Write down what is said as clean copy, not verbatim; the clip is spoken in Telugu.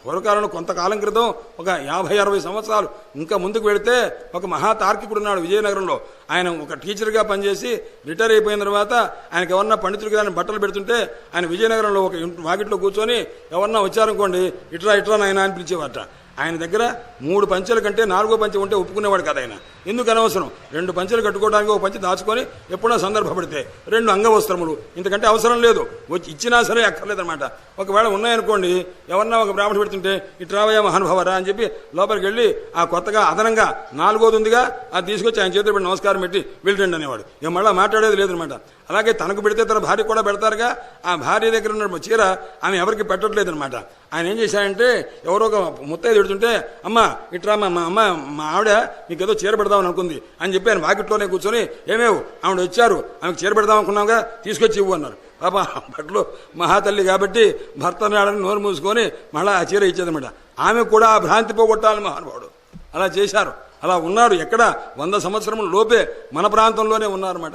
పూర్వకాలంలో కొంతకాలం క్రితం ఒక 50-60 సంవత్సరాలు ఇంకా ముందుకు వెళితే ఒక మహాతార్కికుడు ఉన్నాడు విజయనగరంలో. ఆయన ఒక టీచర్గా పనిచేసి రిటైర్ అయిపోయిన తర్వాత ఆయనకి ఎవరన్నా పండితుడికి ఆయన బట్టలు పెడుతుంటే ఆయన విజయనగరంలో ఒక వాకిట్లో కూర్చొని ఎవరన్నా వచ్చారనుకోండి, ఇట్రా నాయన అని పిలిచేవాట. ఆయన దగ్గర 3 పంచెల కంటే 4వ పంచె ఉంటే ఒప్పుకునేవాడు కదా ఆయన. ఎందుకు అనవసరం, 2 పంచెలు కట్టుకోవడానికి ఒక పంచె దాచుకొని ఎప్పుడో సందర్భపడితే 2 అంగవస్త్రములు, ఇంతకంటే అవసరం లేదు. వచ్చి ఇచ్చినా సరే అక్కర్లేదనమాట. ఒకవేళ ఉన్నాయనుకోండి, ఎవరన్నా ఒక బ్రాహ్మణుడు పెడుతుంటే ఇట్రావయ్య మహానుభావరా అని చెప్పి లోపలికి వెళ్ళి ఆ కొత్తగా అదనంగా 4వది ఉందిగా అది తీసుకొచ్చి ఆయన చేతులు పెట్టి నమస్కారం పెట్టి వెళ్ళండి అనేవాడు. ఏం మళ్ళీ మాట్లాడేది లేదనమాట. అలాగే తనకు పెడితే తన భార్య కూడా పెడతారుగా. ఆ భార్య దగ్గర ఉన్న చీర ఆమె ఎవరికి పెట్టట్లేదనమాట. ఆయన ఏం చేశాడంటే ఎవరో ఒక ముత్తైదు పెడుతుంటే, అమ్మ ఇట్రా అమ్మ మా ఆవిడ మీకు ఏదో చీర పెడదామని అనుకుంది అని చెప్పి ఆయన వాకిట్లోనే కూర్చొని, ఏమేవు ఆవిడ వచ్చారు, ఆమెకు చీర పెడదాం అనుకున్నావుగా తీసుకొచ్చి ఇవ్వు అన్నారు. పాప అప్పట్లో మహాతల్లి కాబట్టి భర్త నాడని నోరు మూసుకొని మళ్ళీ ఆ చీర ఇచ్చేదన్నమాట. ఆమె కూడా ఆ భ్రాంతి పోగొట్టాలని మహానుభావుడు అలా చేశారు. అలా ఉన్నారు. ఎక్కడ 100 సంవత్సరముల లోపే మన ప్రాంతంలోనే ఉన్నారన్నమాట.